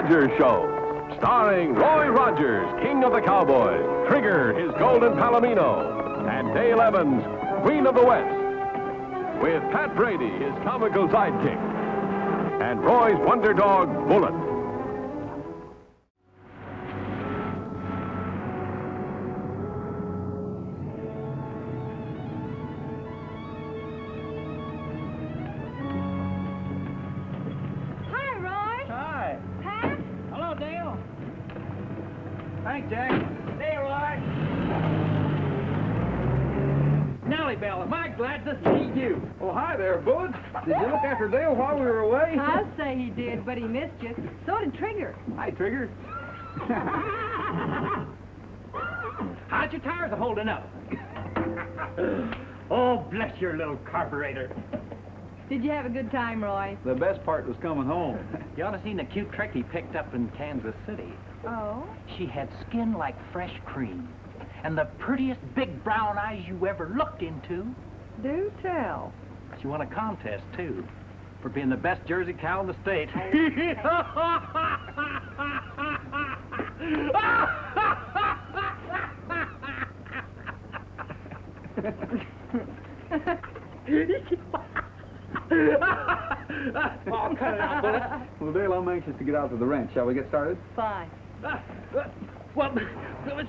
Rogers Show, starring Roy Rogers, King of the Cowboys, Trigger, his golden palomino, and Dale Evans, Queen of the West, with Pat Brady, his comical sidekick, and Roy's wonder dog, Bullet. Hi, Roy. Hi. Pat? Hello, Dale. Thanks, Jack. Hey, Roy. Nellie Bell, am I glad to see you? Oh, hi there, Bud. Did you look after Dale while we were away? I'll say he did, but he missed you. So did Trigger. Hi, Trigger. How's your tires holding up? Oh, bless your little carburetor. Did you have a good time, Roy? The best part was coming home. You ought to seen the cute trick he picked up in Kansas City. Oh? She had skin like fresh cream, and the prettiest big brown eyes you ever looked into. Do tell. She won a contest, too, for being the best Jersey cow in the state. Oh, cut it out, Bullet. Well, Dale, I'm anxious to get out to the ranch. Shall we get started? Fine. Well,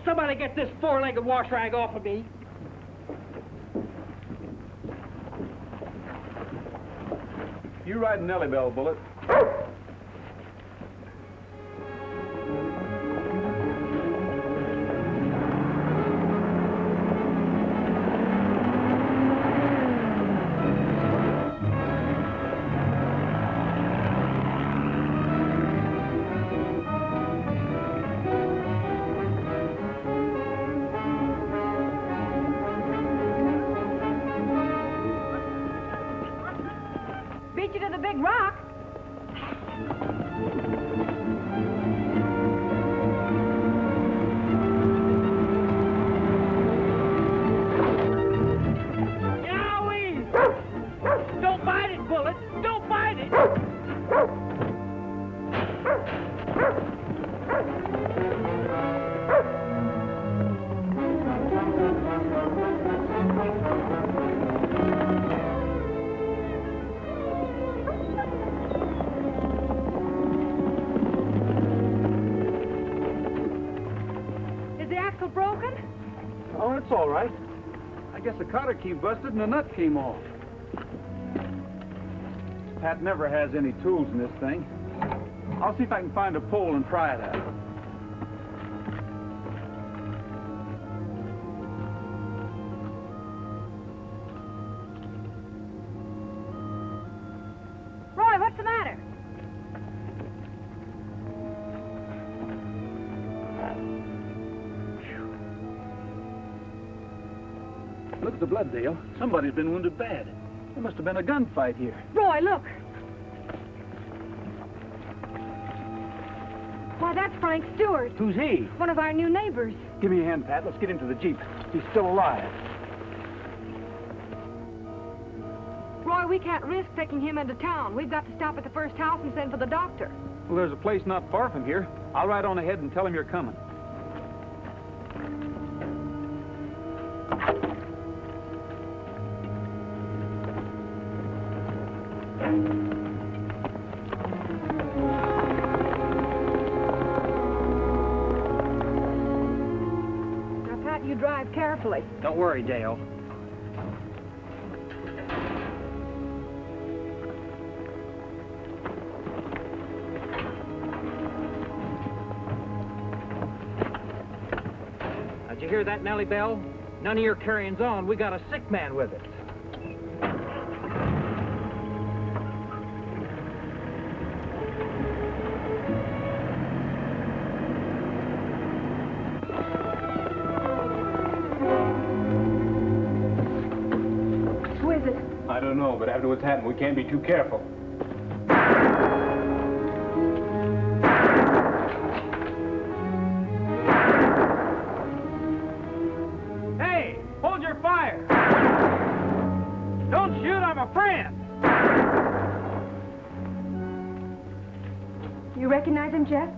somebody get this four-legged wash rag off of me. You ride Nellie Bell, Bullet. Beat you to the big rock. Yowie! Don't bite it, Bullet! Don't bite it! Is the axle broken? Oh, it's all right. I guess the cotter key busted and the nut came off. Pat never has any tools in this thing. I'll see if I can find a pole and pry it out. Roy, what's the matter? Look at the blood, Dale. Somebody's been wounded bad. There must have been a gunfight here. Roy, look. Why, that's Frank Stewart, Who's he? one of our new neighbors. Give me a hand, Pat. Let's get into the Jeep. He's still alive. Roy, we can't risk taking him into town. We've got to stop at the first house and send for the doctor. Well, there's a place not far from here. I'll ride on ahead and tell him you're coming. Now, Pat, you drive carefully. Don't worry, Dale. Did you hear that, Nellie Bell? None of your carryings on. We got a sick man with us. Who is it? I don't know, but after what's happened, we can't be too careful. Hey, hold your fire! Don't shoot, I'm a friend! You recognize him, Jeff?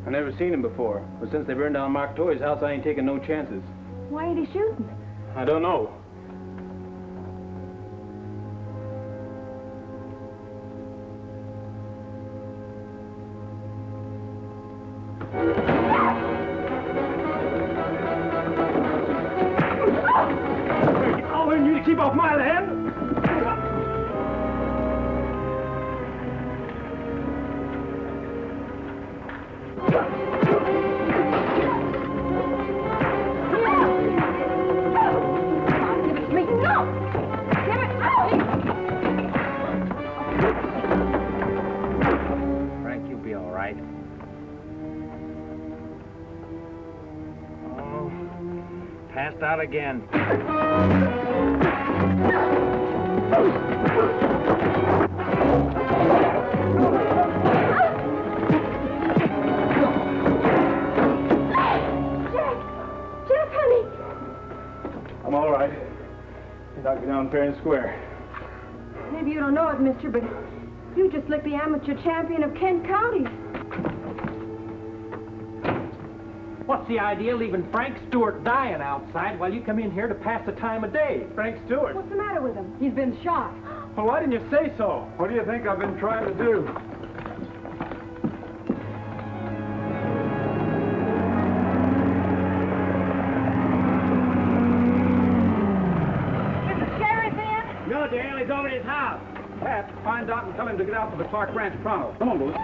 I never seen him before, but since they burned down Mark Torrey's house, I ain't taking no chances. Why ain't he shooting? I don't know. I'll learn you to keep off my land. Frank, you'll be all right. Oh, passed out again. Jeff, honey! I'm all right. He knocked me down fair and square. Maybe you don't know it, mister, but you just licked the amateur champion of Kent County. What's the idea of leaving Frank Stewart dying outside while you come in here to pass the time of day? Frank Stewart. What's the matter with him? He's been shot. Well, why didn't you say so? What do you think I've been trying to do? Is the sheriff in? No, Dale, he's over at his house. Pat, find out and tell him to get out to the Clark Ranch pronto. Come on, Louis.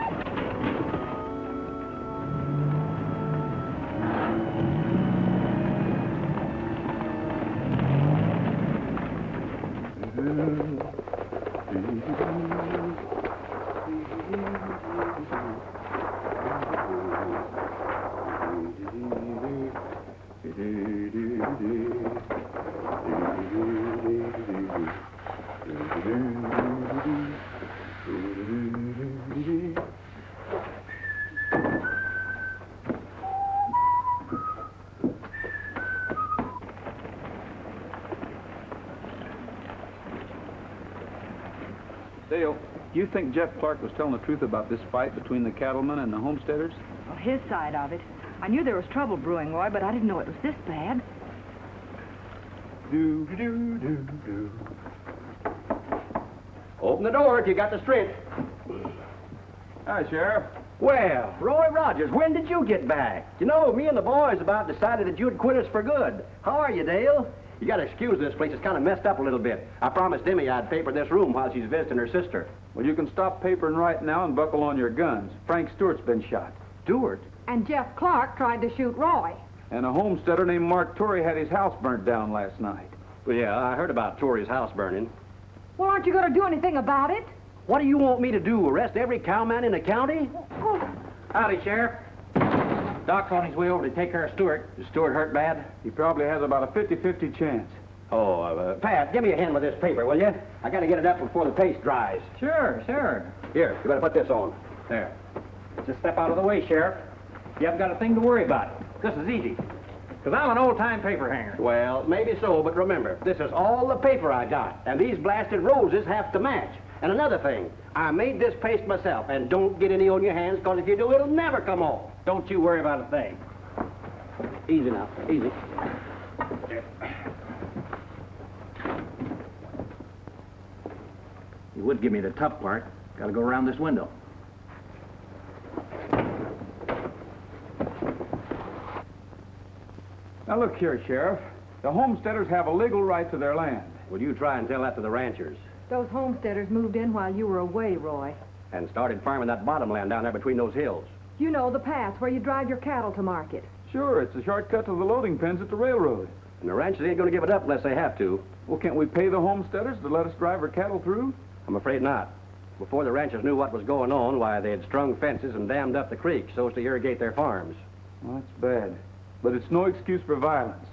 Dale, do you think Jeff Clark was telling the truth about this fight between the cattlemen and the homesteaders? Well, his side of it. I knew there was trouble brewing, Roy, but I didn't know it was this bad. Open the door if you got the strength. Hi, Sheriff. Well, Roy Rogers, when did you get back? You know, me and the boys about decided that you'd quit us for good. How are you, Dale? You gotta excuse this place. It's kind of messed up a little bit. I promised Emmy I'd paper this room while she's visiting her sister. Well, you can stop papering right now and buckle on your guns. Frank Stewart's been shot. Stewart? And Jeff Clark tried to shoot Roy. And a homesteader named Mark Torrey had his house burnt down last night. Well, yeah, I heard about Torrey's house burning. Well, aren't you going to do anything about it? What do you want me to do, arrest every cowman in the county? Howdy, Sheriff. Doc's on his way over to take care of Stewart. Is Stewart hurt bad? He probably has about a 50-50 chance. Oh, Pat, give me a hand with this paper, will you? I gotta get it up before the paste dries. Sure. Here, you better put this on. There. Just step out of the way, Sheriff. You haven't got a thing to worry about. This is easy. Because I'm an old-time paper hanger. Well, maybe so, but remember, this is all the paper I got, and these blasted roses have to match. And another thing, I made this paste myself, and don't get any on your hands, because if you do, it'll never come off. Don't you worry about a thing. Easy now, easy. You would give me the tough part. Got to go around this window. Now, look here, Sheriff. The homesteaders have a legal right to their land. Will you try and tell that to the ranchers? Those homesteaders moved in while you were away, Roy. And started farming that bottom land down there between those hills. You know, the path where you drive your cattle to market. Sure, it's a shortcut to the loading pens at the railroad. And the ranchers ain't gonna give it up unless they have to. Well, can't we pay the homesteaders to let us drive our cattle through? I'm afraid not. Before the ranchers knew what was going on, why, they'd strung fences and dammed up the creek so as to irrigate their farms. Well, that's bad. But it's no excuse for violence.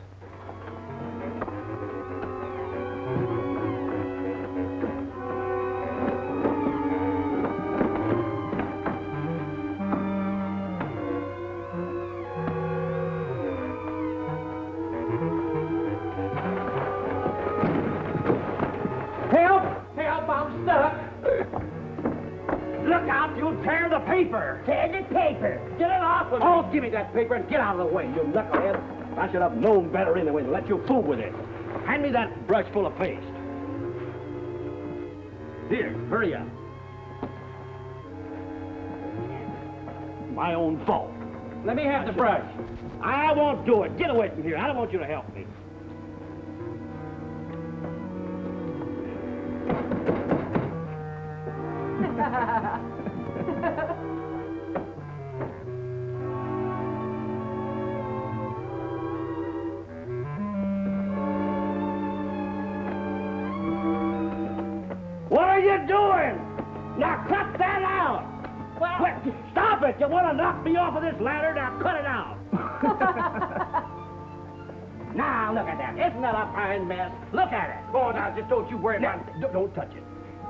Help! Help, I'm stuck! Look out, you'll tear the the paper. Take the paper. Get it off of me. Oh, give me that paper and get out of the way, you knucklehead. I should have known better anyway than let you fool with it. Hand me that brush full of paste. Here, hurry up. My own fault. Let me have the brush. I won't do it. Get away from here. I don't want you to help me. What are you doing? Now cut that out! Well, stop it! You want to knock me off of this ladder? Now cut it out! Now look at that. Isn't that a fine mess? Look at it. Oh, now, just don't you worry about it. Don't touch it.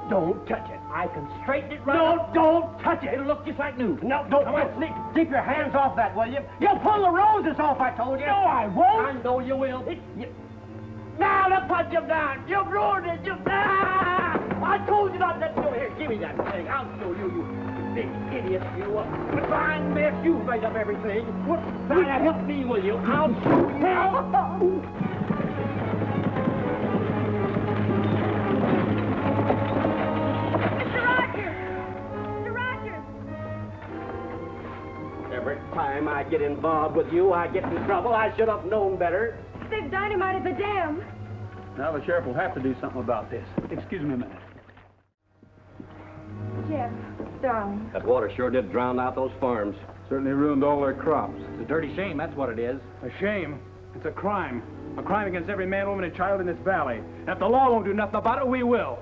Don't touch it. I can straighten it right Don't touch it. It'll look just like new. No, don't. Come on. Keep your hands off that, will you? You'll pull the roses off, I told you. No, I won't. I know you will. Now, look what you've done. You've ruined it. I told you not to do it. Here, give me that thing. I'll show you, you big idiot, you. What fine mess you've made of everything. Try to help me, will you? I'll show you. Every time I get involved with you, I get in trouble. I should have known better. They've dynamited the dam. Now the sheriff will have to do something about this. Excuse me a minute. Jeff, darling. That water sure did drown out those farms. Certainly ruined all their crops. It's a dirty shame, that's what it is. A shame. It's a crime. A crime against every man, woman, and child in this valley. And if the law won't do nothing about it, we will.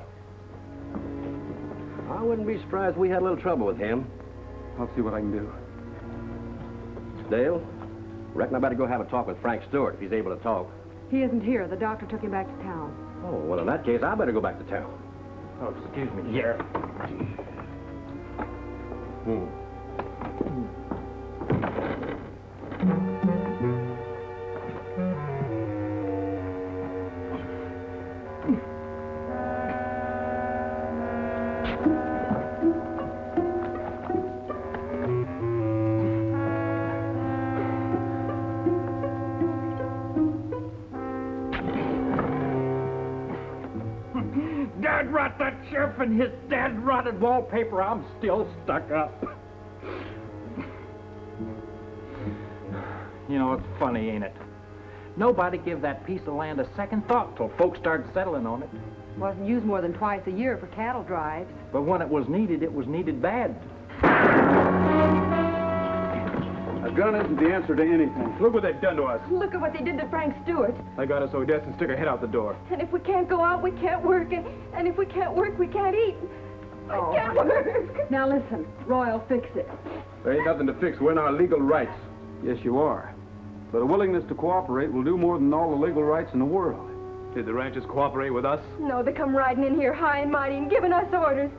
I wouldn't be surprised if we had a little trouble with him. I'll see what I can do. Dale, reckon I better go have a talk with Frank Stewart if he's able to talk. He isn't here. The doctor took him back to town. Oh, well, in that case, I better go back to town. Oh, excuse me, Sheriff. Dad rot that sheriff and his dad rotted wallpaper. I'm still stuck up. You know, it's funny, ain't it? Nobody give that piece of land a second thought till folks started settling on it. Wasn't used more than twice a year for cattle drives. But when it was needed bad. A gun isn't the answer to anything. Look what they've done to us. Look at what they did to Frank Stewart. They got us Odessa and stuck our head out the door. And if we can't go out, we can't work. And if we can't work, we can't eat. I can't work. Now listen, Roy'll fix it. There ain't nothing to fix. We're in our legal rights. Yes, you are. But a willingness to cooperate will do more than all the legal rights in the world. Did the ranchers cooperate with us? No, they come riding in here high and mighty and giving us orders.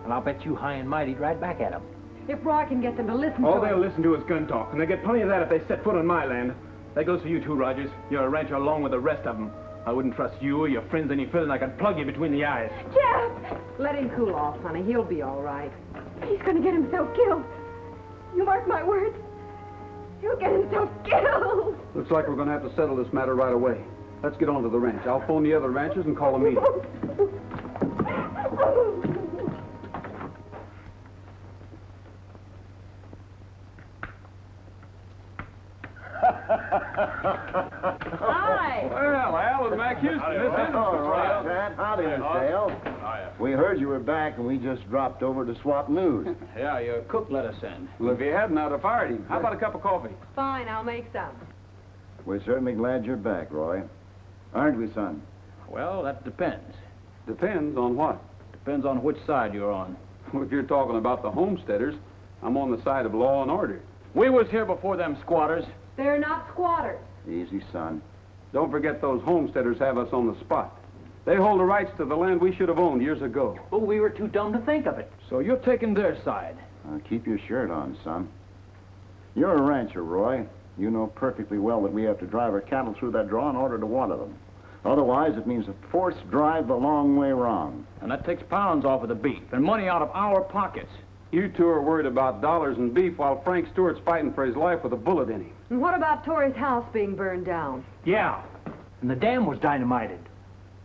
And I'll bet you high and mighty right back at them. If Roy can get them to listen All to they'll him. listen to is gun talk, and they get plenty of that if they set foot on my land. That goes for you too, Rogers. You're a rancher along with the rest of them. I wouldn't trust you or your friends any further than I could plug you between the eyes. Jeff! Let him cool off, honey. He'll be all right. He's going to get himself killed. You mark my words. He'll get himself killed. Looks like we're going to have to settle this matter right away. Let's get on to the ranch. I'll phone the other ranchers and call a meeting. Hi. Well, Al and Mac Houston, this is All right, Pat. Howdy, Miss Dale. We heard you were back, and we just dropped over to swap news. Yeah, your cook let us in. Well, if he hadn't, I'd have fired him. How about a cup of coffee? Fine, I'll make some. We're certainly glad you're back, Roy. Aren't we, son? Well, that depends. Depends on what. Depends on which side you're on. Well, if you're talking about the homesteaders, I'm on the side of law and order. We was here before them squatters. They're not squatters. Easy, son. Don't forget those homesteaders have us on the spot. They hold the rights to the land we should have owned years ago. But we were too dumb to think of it. So you're taking their side. Keep your shirt on, son. You're a rancher, Roy. You know perfectly well that we have to drive our cattle through that draw in order to water them. Otherwise, it means a forced drive the long way round. And that takes pounds off of the beef and money out of our pockets. You two are worried about dollars and beef while Frank Stewart's fighting for his life with a bullet in him. And what about Tori's house being burned down? Yeah, and the dam was dynamited.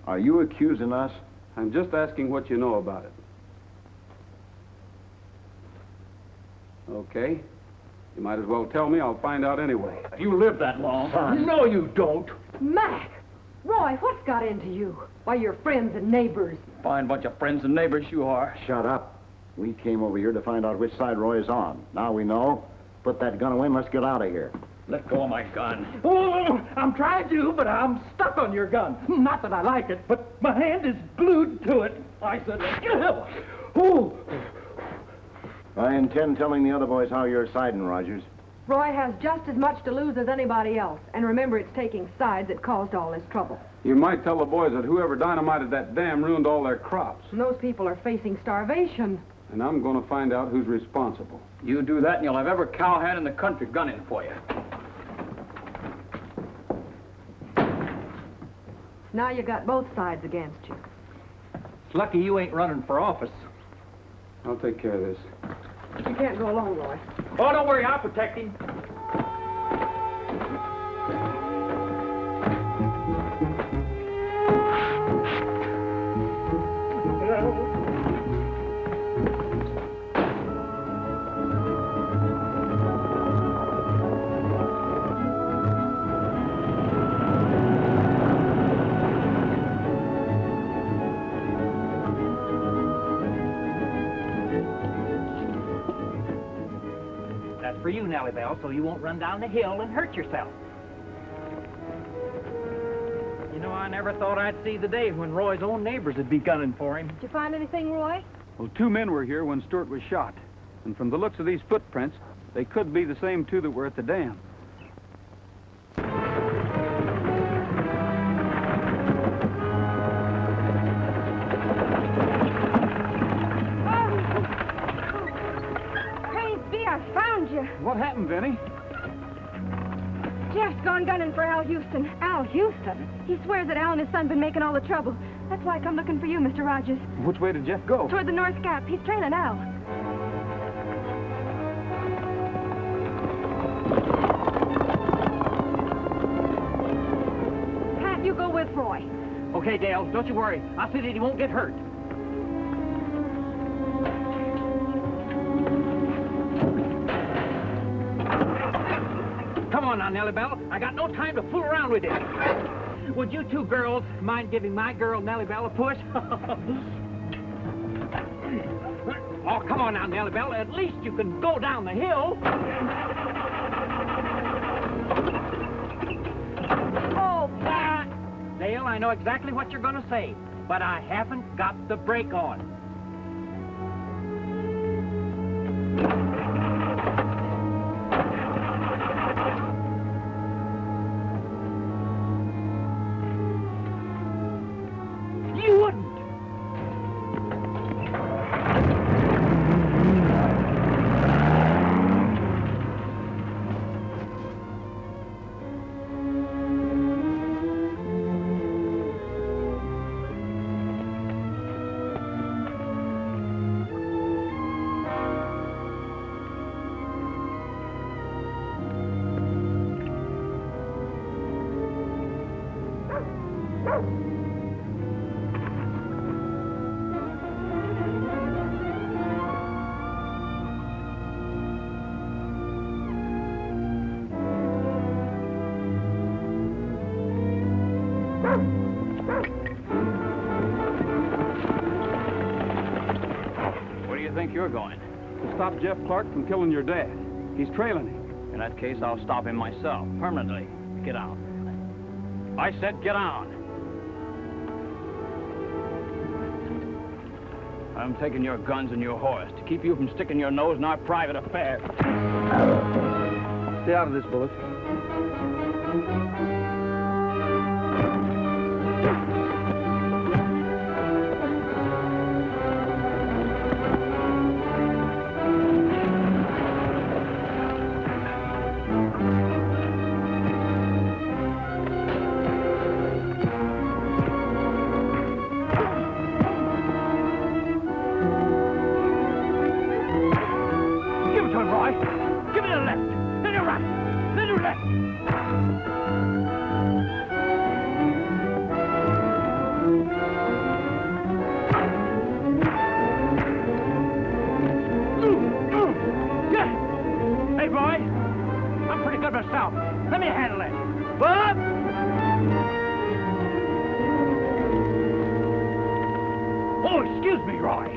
Are you accusing us? I'm just asking what you know about it. Okay. You might as well tell me. I'll find out anyway. You live that long. No, you don't. Mac! Roy, what's got into you? Why, you're friends and neighbors. Fine bunch of friends and neighbors you are. Shut up. We came over here to find out which side Roy's on. Now we know. Put that gun away and let's get out of here. Let go of my gun. Oh, I'm trying to, but I'm stuck on your gun. Not that I like it, but my hand is glued to it. I said, oh. I intend telling the other boys how you're siding, Rogers. Roy has just as much to lose as anybody else. And remember, it's taking sides that caused all this trouble. You might tell the boys that whoever dynamited that dam ruined all their crops. And those people are facing starvation. And I'm going to find out who's responsible. You do that and you'll have every cowhand in the country gunning for you. Now you got both sides against you. It's lucky you ain't running for office. I'll take care of this. You can't go alone, Roy. Oh, don't worry, I'll protect him. For you, Nellie Bell, so you won't run down the hill and hurt yourself. You know, I never thought I'd see the day when Roy's own neighbors would be gunning for him. Did you find anything, Roy? Well, 2 men were here when Stewart was shot. And from the looks of these footprints, they could be the same 2 that were at the dam. What happened, Vinny? Jeff's gone gunning for Al Houston. Al Houston? He swears that Al and his son been making all the trouble. That's why I come looking for you, Mr. Rogers. Which way did Jeff go? Toward the North Gap. He's trailing Al. Pat, you go with Roy. Okay, Dale, don't you worry. I'll see that he won't get hurt. Come on now, Nellie Bell. I got no time to fool around with it. Would you 2 girls mind giving my girl Nellie Bell a push? Oh, come on now, Nellie Bell. At least you can go down the hill. Oh, Pat! Dale, I know exactly what you're going to say, but I haven't got the brake on. You wouldn't. Where do you think you're going? To stop Jeff Clark from killing your dad. He's trailing him. In that case, I'll stop him myself, permanently. Get out. I said get on. I'm taking your guns and your horse to keep you from sticking your nose in our private affairs. Stay out of this, Bullet. Let me handle it. Bub! Oh, excuse me, Roy.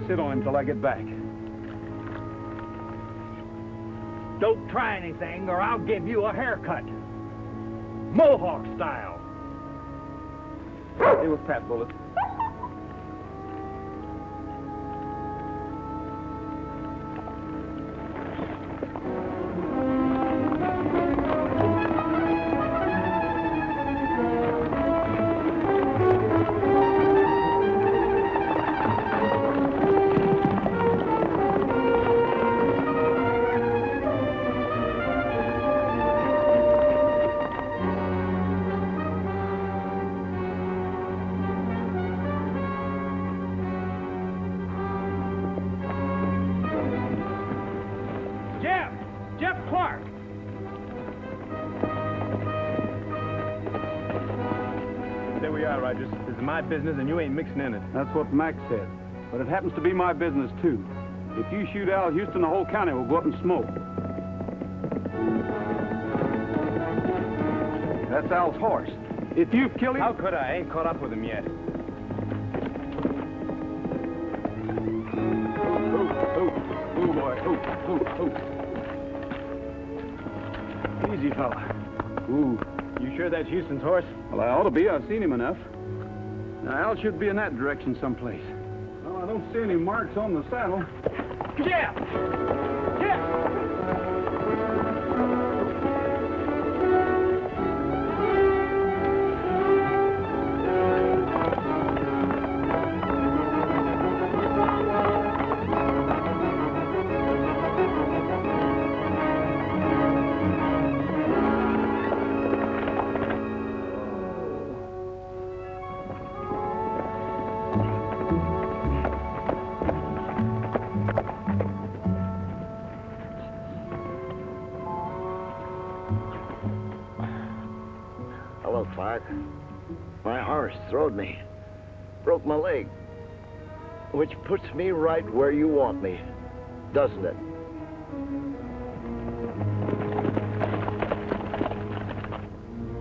Sit on him till I get back. Don't try anything, or I'll give you a haircut. Mohawk style. Stay with Pat, Bullet. Jeff Clark. There we are, Rogers. This is my business, and you ain't mixing in it. That's what Mac said. But it happens to be my business, too. If you shoot Al Houston, the whole county will go up in smoke. That's Al's horse. If you've killed him... How could I? I ain't caught up with him yet. Ooh, boy. Ooh. Easy, fella. Ooh. You sure that's Houston's horse? Well, I ought to be. I've seen him enough. Now, Al should be in that direction someplace. Well, I don't see any marks on the saddle. Jeff! Jeff! Hello, Clark. My horse throwed me. Broke my leg. Which puts me right where you want me, doesn't it?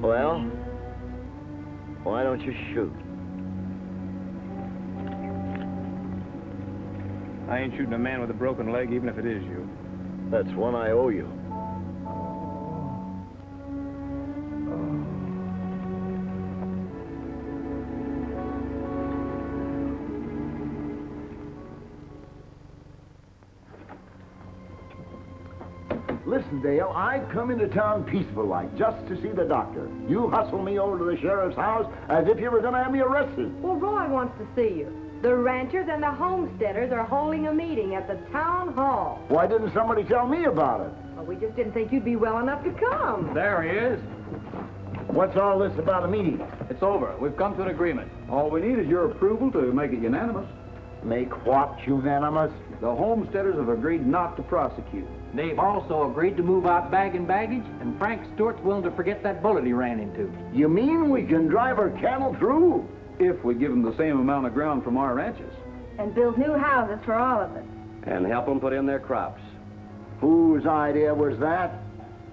Well, why don't you shoot? I ain't shooting a man with a broken leg, even if it is you. That's one I owe you. Listen, Dale, I come into town peaceful-like, just to see the doctor. You hustle me over to the sheriff's house as if you were going to have me arrested. Well, Roy wants to see you. The ranchers and the homesteaders are holding a meeting at the town hall. Why didn't somebody tell me about it? Well, we just didn't think you'd be well enough to come. There he is. What's all this about a meeting? It's over. We've come to an agreement. All we need is your approval to make it unanimous. Make what unanimous? The homesteaders have agreed not to prosecute. They've also agreed to move out bag and baggage, and Frank Stewart's willing to forget that bullet he ran into. You mean we can drive our cattle through? If we give them the same amount of ground from our ranches. And build new houses for all of us. And help them put in their crops. Whose idea was that?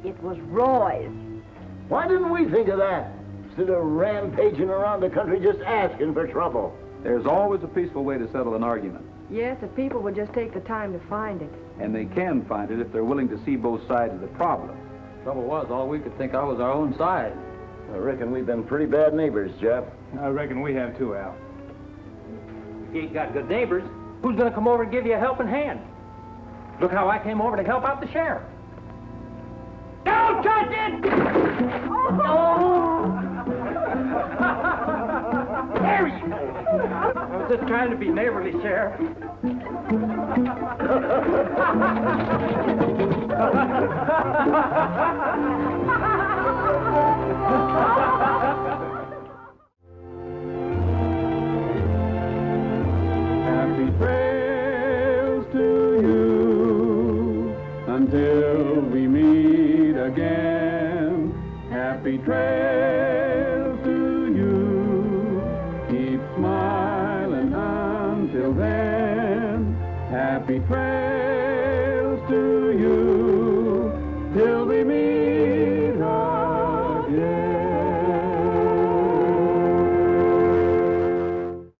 It was Roy's. Why didn't we think of that? Instead of rampaging around the country just asking for trouble. There's always a peaceful way to settle an argument. Yes, if people would just take the time to find it. And they can find it if they're willing to see both sides of the problem. Trouble was, all we could think of was our own side. I reckon we've been pretty bad neighbors, Jeff. I reckon we have too, Al. If you ain't got good neighbors, who's gonna come over and give you a helping hand? Look how I came over to help out the sheriff. Don't touch it! There you go. I was just trying to be neighborly, Sheriff. Happy trails to you until we meet again. Happy trails.